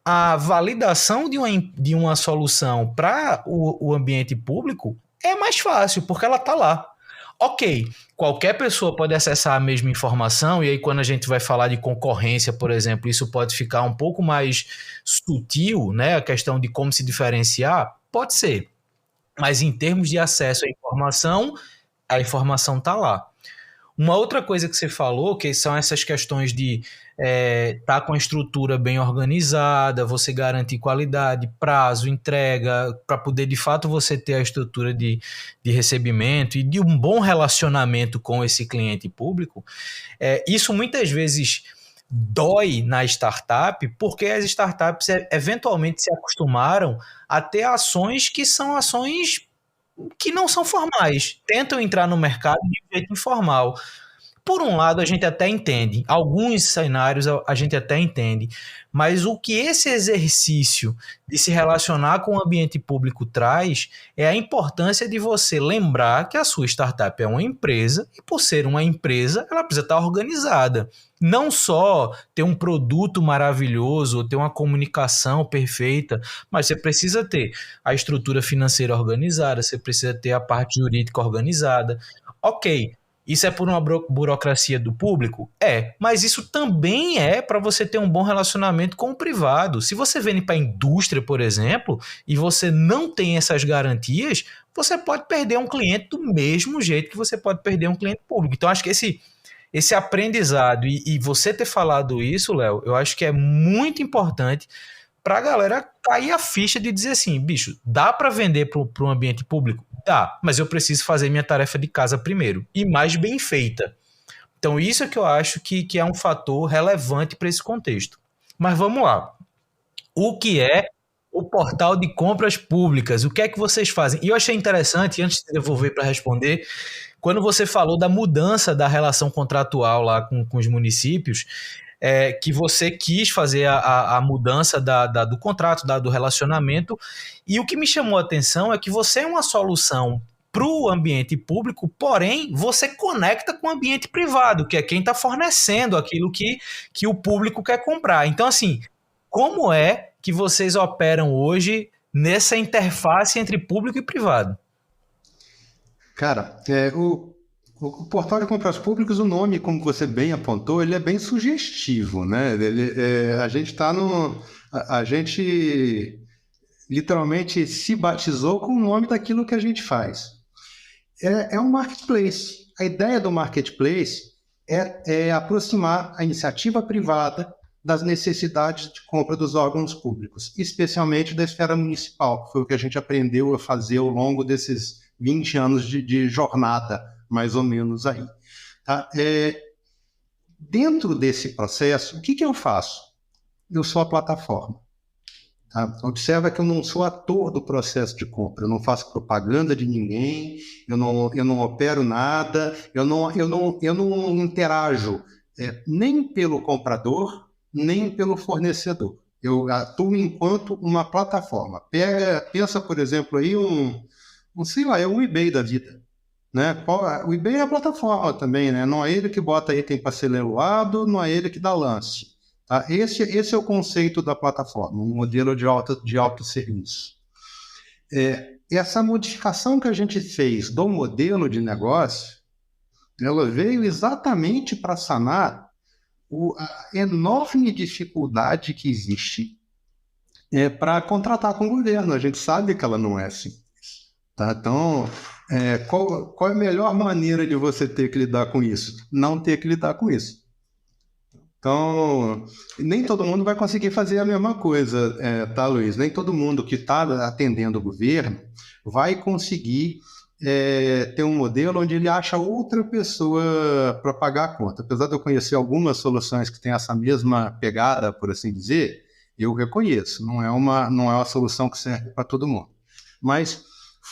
a validação de uma solução para o ambiente público é mais fácil, porque ela está lá. Ok, qualquer pessoa pode acessar a mesma informação, e aí quando a gente vai falar de concorrência, por exemplo, isso pode ficar um pouco mais sutil, né? A questão de como se diferenciar, pode ser. Mas em termos de acesso à informação, a informação está lá. Uma outra coisa que você falou, que são essas questões de estar com a estrutura bem organizada, você garantir qualidade, prazo, entrega, para poder de fato você ter a estrutura de recebimento e de um bom relacionamento com esse cliente público. Isso muitas vezes dói na startup, porque as startups eventualmente se acostumaram a ter ações que são ações que não são formais, tentam entrar no mercado de jeito informal. Por um lado, a gente até entende, alguns cenários a gente até entende, mas o que esse exercício de se relacionar com o ambiente público traz é a importância de você lembrar que a sua startup é uma empresa e, por ser uma empresa, ela precisa estar organizada. Não só ter um produto maravilhoso ou ter uma comunicação perfeita, mas você precisa ter a estrutura financeira organizada, você precisa ter a parte jurídica organizada. Ok, isso é por uma burocracia do público? Mas isso também é para você ter um bom relacionamento com o privado. Se você vende para a indústria, por exemplo, e você não tem essas garantias, você pode perder um cliente do mesmo jeito que você pode perder um cliente público. Então, acho que esse aprendizado e você ter falado isso, Léo, eu acho que é muito importante para a galera cair a ficha de dizer assim, bicho, dá para vender para um ambiente público? Dá, mas eu preciso fazer minha tarefa de casa primeiro e mais bem feita. Então isso é que eu acho que é um fator relevante para esse contexto. Mas vamos lá. O que é o portal de compras públicas? O que é que vocês fazem? E eu achei interessante, antes de devolver para responder, quando você falou da mudança da relação contratual lá com os municípios, que você quis fazer a mudança do contrato, do relacionamento, e o que me chamou a atenção é que você é uma solução para o ambiente público, porém você conecta com o ambiente privado, que é quem está fornecendo aquilo que o público quer comprar. Então, assim, como é que vocês operam hoje nessa interface entre público e privado? Cara, o portal de compras públicas, o nome, como você bem apontou, ele é bem sugestivo, né? A gente está no... A gente literalmente se batizou com o nome daquilo que a gente faz. É um marketplace. A ideia do marketplace é aproximar a iniciativa privada das necessidades de compra dos órgãos públicos, especialmente da esfera municipal, que foi o que a gente aprendeu a fazer ao longo desses 20 anos de jornada, mais ou menos aí. Tá? Dentro desse processo, o que eu faço? Eu sou a plataforma. Tá? Observa que eu não sou ator do processo de compra, eu não faço propaganda de ninguém, eu não opero nada, eu não interajo nem pelo comprador, nem pelo fornecedor. Eu atuo enquanto uma plataforma. Pensa, por exemplo, aí sei lá, é um eBay da vida. Né? O eBay é a plataforma também, né? Não é ele que bota item para ser leiloado, não é ele que dá lance. Tá? Esse é o conceito da plataforma, um modelo de autosserviço. Essa modificação que a gente fez do modelo de negócio, ela veio exatamente para sanar a enorme dificuldade que existe para contratar com o governo. A gente sabe que ela não é assim. Tá? Então, qual é a melhor maneira de você ter que lidar com isso? Não ter que lidar com isso. Então, nem todo mundo vai conseguir fazer a mesma coisa, tá, Luiz? Nem todo mundo que está atendendo o governo vai conseguir ter um modelo onde ele acha outra pessoa para pagar a conta. Apesar de eu conhecer algumas soluções que têm essa mesma pegada, por assim dizer, eu reconheço. Não é uma solução que serve para todo mundo. Mas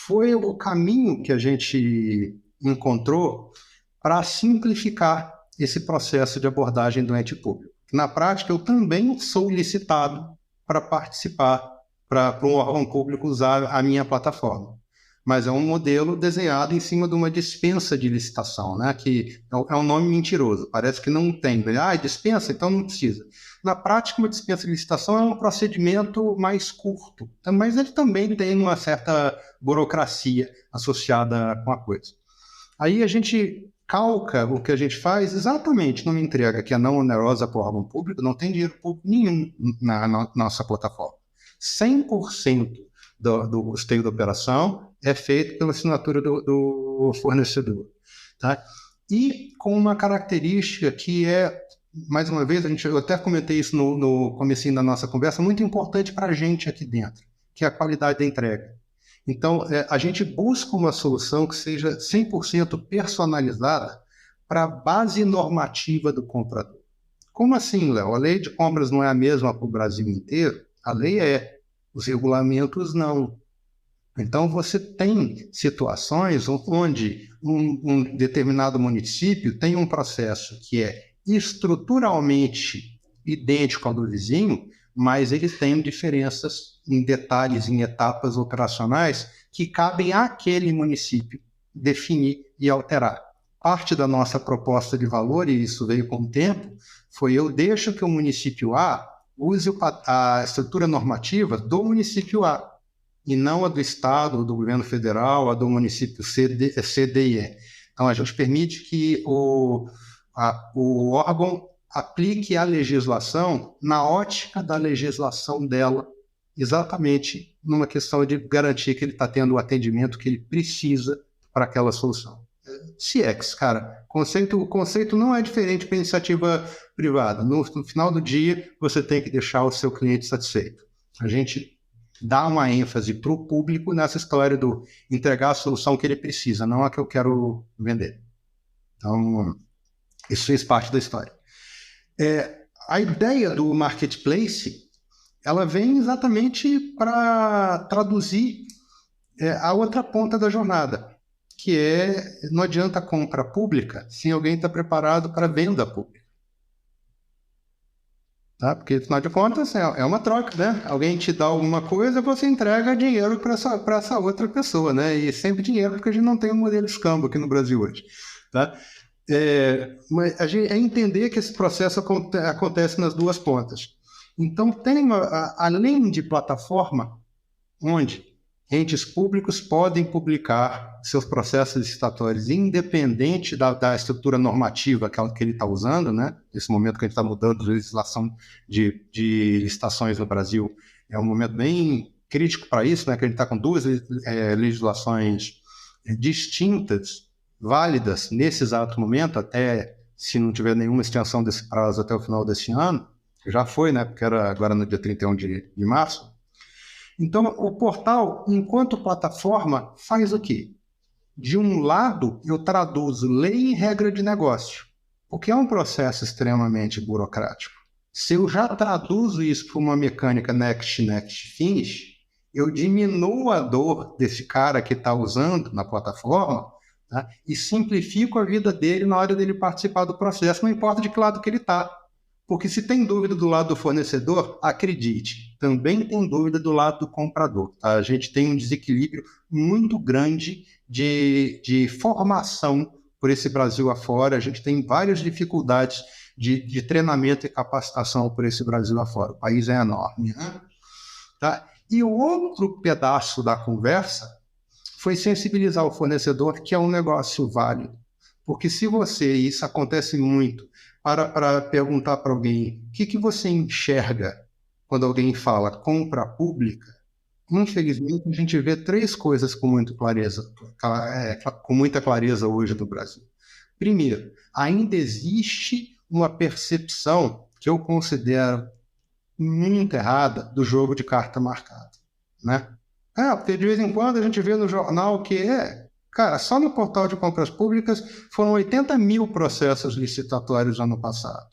foi o caminho que a gente encontrou para simplificar esse processo de abordagem do ente público. Na prática, eu também sou licitado para participar, para um órgão público usar a minha plataforma. Mas é um modelo desenhado em cima de uma dispensa de licitação, né? Que é um nome mentiroso, parece que não tem. Dispensa, então não precisa. Na prática, uma dispensa de licitação é um procedimento mais curto, mas ele também tem uma certa burocracia associada com a coisa. Aí a gente calca o que a gente faz exatamente numa entrega que é não onerosa para o órgão público, não tem dinheiro público nenhum na nossa plataforma. 100% do custeio da operação é feito pela assinatura do fornecedor. Tá? E com uma característica que mais uma vez, eu até comentei isso no comecinho da nossa conversa, muito importante para a gente aqui dentro, que é a qualidade da entrega. Então, a gente busca uma solução que seja 100% personalizada para a base normativa do comprador. Como assim, Léo? A lei de compras não é a mesma para o Brasil inteiro? A lei os regulamentos não. Então, você tem situações onde um determinado município tem um processo que é estruturalmente idêntico ao do vizinho, mas ele tem diferenças em detalhes, em etapas operacionais que cabem àquele município definir e alterar. Parte da nossa proposta de valor, e isso veio com o tempo, foi eu deixo que o município A use a estrutura normativa do município A, e não a do Estado, do governo federal, a do município C, D e E. Então, a gente permite que o órgão aplique a legislação na ótica da legislação dela, exatamente numa questão de garantir que ele está tendo o atendimento que ele precisa para aquela solução. CX, cara, o conceito não é diferente para iniciativa privada. No final do dia, você tem que deixar o seu cliente satisfeito. A gente dá uma ênfase para o público nessa história do entregar a solução que ele precisa, não a que eu quero vender. Então, isso fez parte da história. A ideia do marketplace, ela vem exatamente para traduzir a outra ponta da jornada, que não adianta compra pública se alguém está preparado para venda pública. Tá? Porque, afinal de contas, é uma troca, né? Alguém te dá alguma coisa, você entrega dinheiro para essa outra pessoa, né? E sempre dinheiro, porque a gente não tem um modelo escambo aqui no Brasil hoje. Tá? Mas entender que esse processo acontece nas duas pontas. Então, tem além de plataforma, onde entes públicos podem publicar seus processos licitatórios independente da estrutura normativa que ele está usando, né? Nesse momento que a gente está mudando a legislação de licitações no Brasil, é um momento bem crítico para isso, né? Que a gente está com duas legislações distintas, válidas nesse exato momento, até se não tiver nenhuma extensão desse prazo até o final desse ano, já foi, né? Porque era agora no dia 31 de março. Então, o portal, enquanto plataforma, faz o quê? De um lado, eu traduzo lei em regra de negócio, porque é um processo extremamente burocrático. Se eu já traduzo isso para uma mecânica next, finish, eu diminuo a dor desse cara que está usando na plataforma, tá? E simplifico a vida dele na hora dele participar do processo, não importa de que lado que ele está. Porque se tem dúvida do lado do fornecedor, acredite, também tem dúvida do lado do comprador. Tá? A gente tem um desequilíbrio muito grande de formação por esse Brasil afora. A gente tem várias dificuldades de treinamento e capacitação por esse Brasil afora. O país é enorme. Né? Tá? E o outro pedaço da conversa foi sensibilizar o fornecedor que é um negócio válido. Porque se você, e isso acontece muito, para perguntar para alguém o que você enxerga quando alguém fala compra pública, infelizmente a gente vê três coisas com muita clareza hoje no Brasil. Primeiro, ainda existe uma percepção que eu considero muito errada do jogo de carta marcada, né? Porque de vez em quando a gente vê no jornal que cara, só no portal de compras públicas foram 80 mil processos licitatórios ano passado.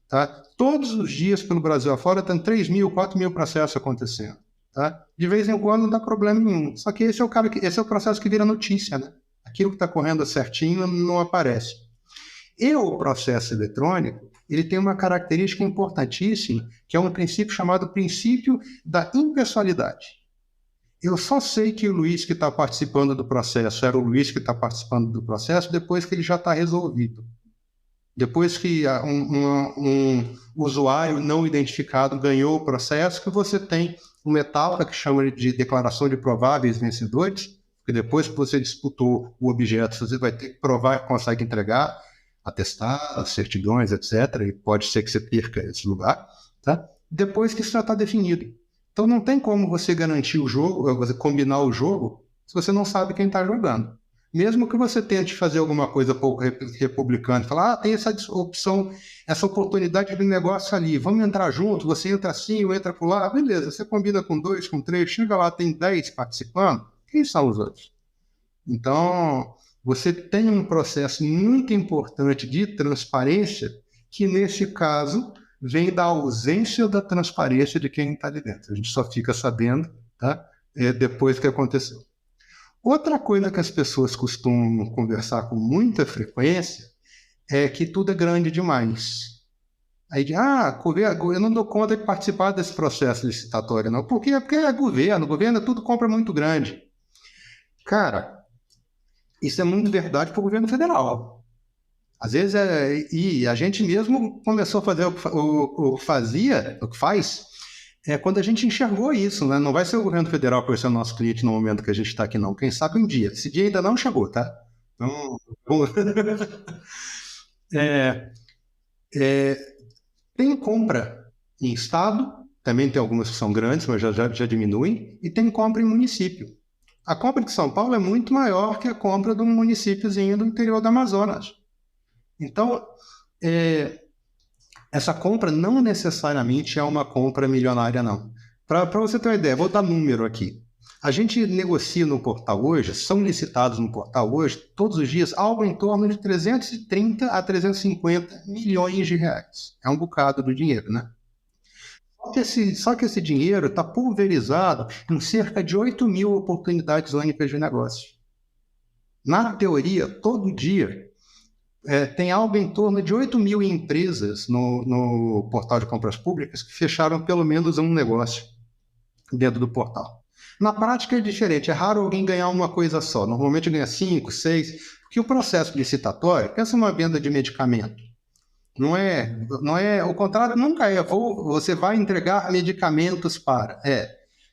Tá? Todos os dias pelo Brasil afora tem 3 mil, 4 mil processos acontecendo. Tá? De vez em quando não dá problema nenhum. Só que esse é o processo que vira notícia. Né? Aquilo que está correndo certinho não aparece. E o processo eletrônico, ele tem uma característica importantíssima, que é um princípio chamado princípio da impessoalidade. Eu só sei que o Luiz que está participando do processo era o Luiz que está participando do processo depois que ele já está resolvido. Depois que um usuário não identificado ganhou o processo, que você tem uma etapa que chama de declaração de prováveis vencedores, porque depois que você disputou o objeto, você vai ter que provar que consegue entregar, atestar, certidões, etc. E pode ser que você perca esse lugar, tá? Depois que isso já está definido. Então não tem como você garantir o jogo, você combinar o jogo, se você não sabe quem está jogando. Mesmo que você tente fazer alguma coisa pouco republicana, falar, tem essa opção, essa oportunidade de negócio ali, vamos entrar junto, você entra assim, eu entro por lá, beleza, você combina com 2, com 3, chega lá, tem 10 participando, quem são os outros? Então, você tem um processo muito importante de transparência, que nesse caso vem da ausência da transparência de quem está ali dentro. A gente só fica sabendo, tá? Depois que aconteceu. Outra coisa que as pessoas costumam conversar com muita frequência é que tudo é grande demais. Aí diz, eu não dou conta de participar desse processo licitatório, não. Por quê? Porque é governo tudo compra muito grande. Cara, isso é muito verdade para o governo federal. Às vezes, e a gente mesmo começou a fazer o que faz, quando a gente enxergou isso, né? Não vai ser o governo federal que vai ser o nosso cliente no momento que a gente está aqui, não. Quem sabe um dia. Esse dia ainda não chegou, tá? Então, tem compra em estado, também tem algumas que são grandes, mas já diminuem, e tem compra em município. A compra de São Paulo é muito maior que a compra de um municípiozinho do interior do Amazonas. Então, essa compra não necessariamente é uma compra milionária, não. Para você ter uma ideia, vou dar número aqui. A gente negocia no portal hoje, são licitados no portal hoje, todos os dias, algo em torno de 330 a 350 milhões de reais. É um bocado do dinheiro, né? Só que esse dinheiro está pulverizado em cerca de 8 mil oportunidades únicas de negócio. Na teoria, todo dia, tem algo em torno de 8 mil empresas no portal de compras públicas que fecharam pelo menos um negócio dentro do portal. Na prática é diferente, é raro alguém ganhar uma coisa só, normalmente ganha 5, 6, porque o processo licitatório, pensa numa venda de medicamento, não é, o contrário nunca é, ou você vai entregar medicamentos para,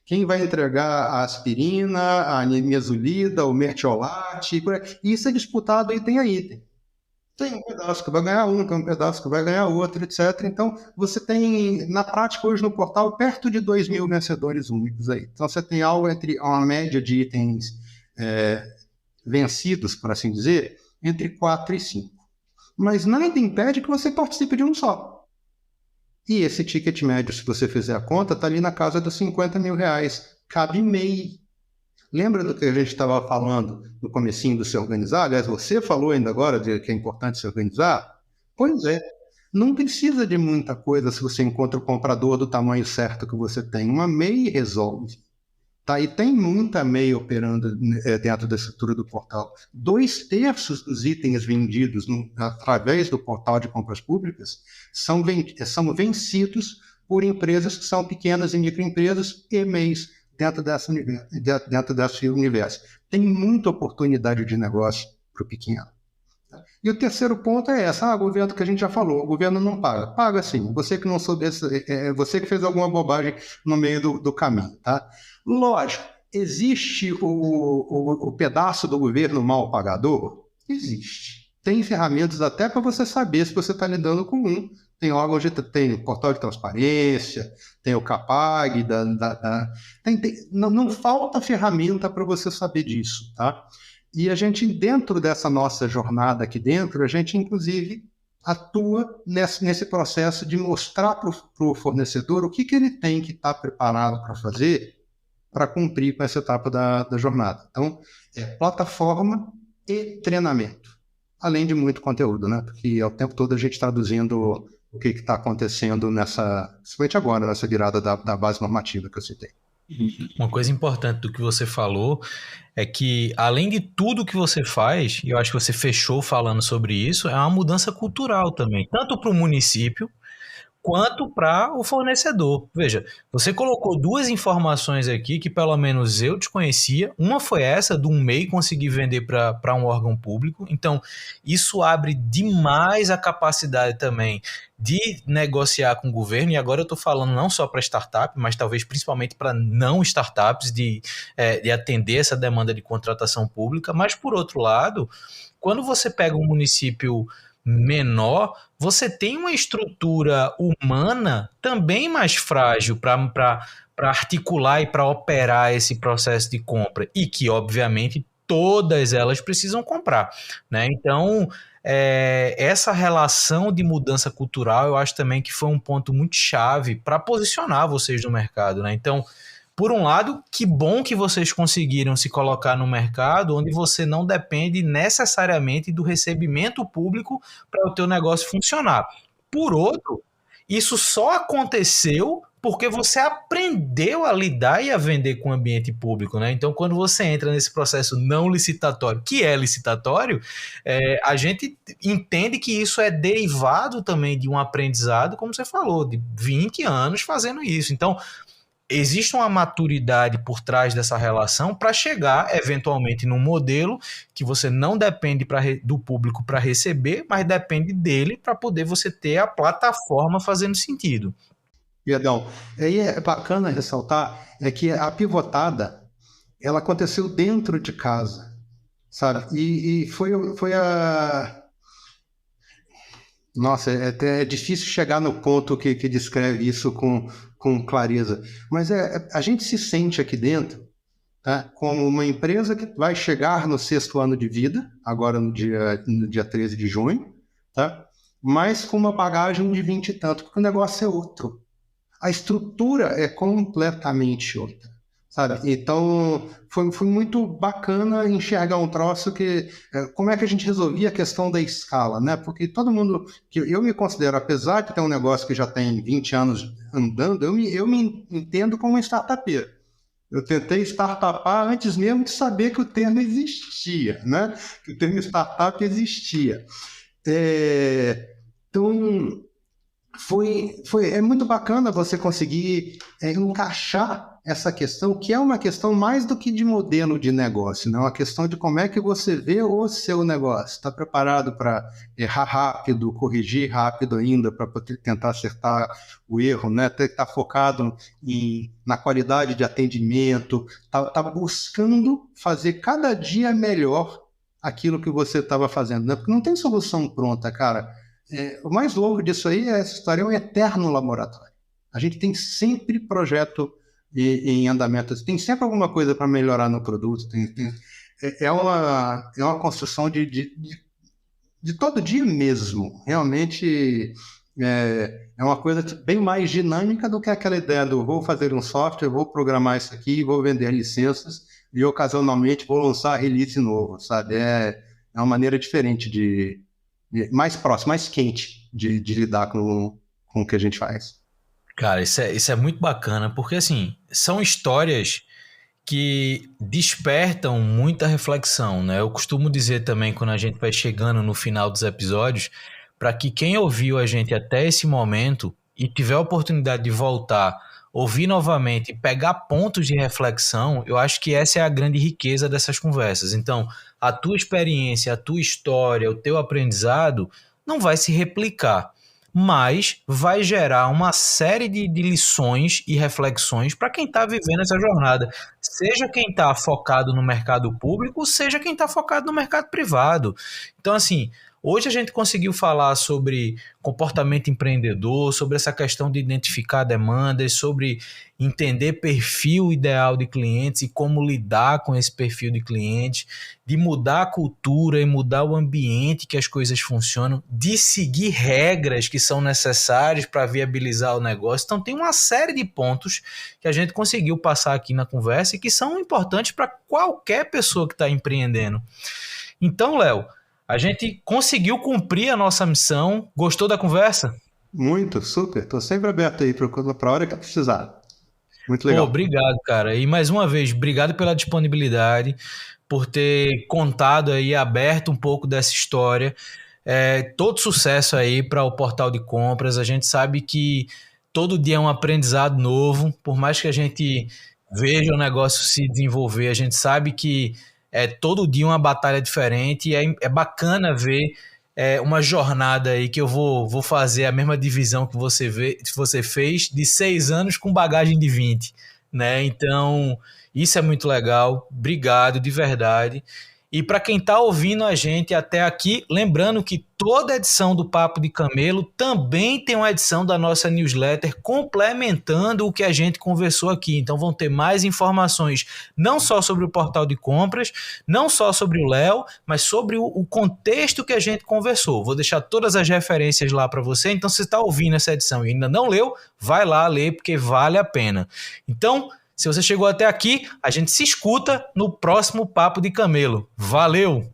quem vai entregar a aspirina, a nimesulida, o mertiolate, e isso é disputado item a item. Tem um pedaço que vai ganhar um, tem um pedaço que vai ganhar outro, etc. Então, você tem, na prática, hoje no portal, perto de 2.000 vencedores únicos aí. Então, você tem algo entre uma média de itens vencidos, por assim dizer, entre 4 e 5. Mas nada impede que você participe de um só. E esse ticket médio, se você fizer a conta, está ali na casa dos R$50 mil. Cabe MEI. Lembra do que a gente estava falando no comecinho do se organizar? Aliás, você falou ainda agora de que é importante se organizar? Pois é. Não precisa de muita coisa se você encontra o comprador do tamanho certo que você tem. Uma MEI resolve. Tá? E tem muita MEI operando dentro da estrutura do portal. 2/3 dos itens vendidos através do portal de compras públicas são vencidos por empresas que são pequenas e microempresas e MEIs dentro desse universo. Tem muita oportunidade de negócio para o pequeno. E o terceiro ponto é o governo que a gente já falou, o governo não paga. Paga sim, você que não soube, você que fez alguma bobagem no meio do caminho, tá? Lógico, existe o pedaço do governo mal pagador? Existe. Tem ferramentas até para você saber se você está lidando com um. Tem órgãos, tem o portal de transparência, tem o CAPAG, não falta ferramenta para você saber disso, tá? E a gente, dentro dessa nossa jornada aqui dentro, a gente, inclusive, atua nesse processo de mostrar para o fornecedor o que ele tem que estar preparado para fazer para cumprir com essa etapa da jornada. Então, plataforma e treinamento, além de muito conteúdo, né? Porque ao tempo todo a gente traduzindo o que está acontecendo principalmente agora, nessa virada da base normativa que eu citei. Uma coisa importante do que você falou é que, além de tudo que você faz, e eu acho que você fechou falando sobre isso, é uma mudança cultural também, tanto para o município quanto para o fornecedor. Veja, você colocou duas informações aqui que pelo menos eu desconhecia. Uma foi essa, do MEI conseguir vender para um órgão público. Então, isso abre demais a capacidade também de negociar com o governo. E agora eu estou falando não só para startup, mas talvez principalmente para não startups, de atender essa demanda de contratação pública. Mas, por outro lado, quando você pega um município menor, você tem uma estrutura humana também mais frágil para articular e para operar esse processo de compra, e que, obviamente, todas elas precisam comprar, né? Então, essa relação de mudança cultural, eu acho também que foi um ponto muito chave para posicionar vocês no mercado, né? Então, por um lado, que bom que vocês conseguiram se colocar no mercado onde você não depende necessariamente do recebimento público para o teu negócio funcionar. Por outro, isso só aconteceu porque você aprendeu a lidar e a vender com o ambiente público, né? Então, quando você entra nesse processo não licitatório, que é licitatório, a gente entende que isso é derivado também de um aprendizado, como você falou, de 20 anos fazendo isso. Então, existe uma maturidade por trás dessa relação para chegar, eventualmente, num modelo que você não depende do público para receber, mas depende dele para poder você ter a plataforma fazendo sentido. Perdão. Aí é bacana ressaltar que a pivotada ela aconteceu dentro de casa, sabe? E foi a... Nossa, é difícil chegar no ponto que descreve isso com clareza. Mas a gente se sente aqui dentro, tá, como uma empresa que vai chegar no 6º ano de vida, agora no dia 13 de junho, tá, mas com uma bagagem de 20 e tanto, porque o negócio é outro. A estrutura é completamente outra, sabe? Então, foi muito bacana enxergar um troço que... Como é que a gente resolvia a questão da escala, né? Porque todo mundo... que eu me considero, apesar de ter um negócio que já tem 20 anos andando, eu me entendo como um startupeiro. Eu tentei startupar antes mesmo de saber que o termo existia, né? Que o termo startup existia. Então... É muito bacana você conseguir encaixar essa questão, que é uma questão mais do que de modelo de negócio, né? É uma questão de como é que você vê o seu negócio. Está preparado para errar rápido, corrigir rápido ainda, para poder tentar acertar o erro, né? Está focado na qualidade de atendimento, está buscando fazer cada dia melhor aquilo que você estava fazendo, né? Porque não tem solução pronta, cara. O mais louco disso aí é essa história, é um eterno laboratório. A gente tem sempre projeto em andamento, tem sempre alguma coisa para melhorar no produto, é uma construção de todo dia mesmo. Realmente é uma coisa bem mais dinâmica do que aquela ideia do vou fazer um software, vou programar isso aqui, vou vender licenças e ocasionalmente vou lançar release novo, sabe? É uma maneira diferente mais próxima, mais quente de lidar com o que a gente faz. Cara, isso é muito bacana, porque assim, são histórias que despertam muita reflexão, né? Eu costumo dizer também, quando a gente vai chegando no final dos episódios, para que quem ouviu a gente até esse momento e tiver a oportunidade de voltar, ouvir novamente e pegar pontos de reflexão, eu acho que essa é a grande riqueza dessas conversas. Então, a tua experiência, a tua história, o teu aprendizado não vai se replicar, mas vai gerar uma série de lições e reflexões para quem está vivendo essa jornada. Seja quem está focado no mercado público, seja quem está focado no mercado privado. Então, assim, hoje a gente conseguiu falar sobre comportamento empreendedor, sobre essa questão de identificar demandas, sobre entender perfil ideal de clientes e como lidar com esse perfil de clientes, de mudar a cultura e mudar o ambiente que as coisas funcionam, de seguir regras que são necessárias para viabilizar o negócio. Então tem uma série de pontos que a gente conseguiu passar aqui na conversa e que são importantes para qualquer pessoa que está empreendendo. Então, Léo, a gente conseguiu cumprir a nossa missão. Gostou da conversa? Muito, super. Estou sempre aberto aí para a hora que precisar. Muito legal. Obrigado, cara. E mais uma vez, obrigado pela disponibilidade, por ter contado aí, aberto um pouco dessa história. Todo sucesso aí para o Portal de Compras. A gente sabe que todo dia é um aprendizado novo, por mais que a gente veja o negócio se desenvolver, a gente sabe que é todo dia uma batalha diferente e é bacana ver uma jornada aí que eu vou fazer a mesma divisão que você fez de 6 anos com bagagem de 20, né? Então, isso é muito legal. Obrigado, de verdade. E para quem está ouvindo a gente até aqui, lembrando que toda edição do Papo de Camelo também tem uma edição da nossa newsletter complementando o que a gente conversou aqui. Então vão ter mais informações, não só sobre o Portal de Compras, não só sobre o Léo, mas sobre o contexto que a gente conversou. Vou deixar todas as referências lá para você. Então, se você está ouvindo essa edição e ainda não leu, vai lá ler, porque vale a pena. Então, se você chegou até aqui, a gente se escuta no próximo Papo de Camelo. Valeu!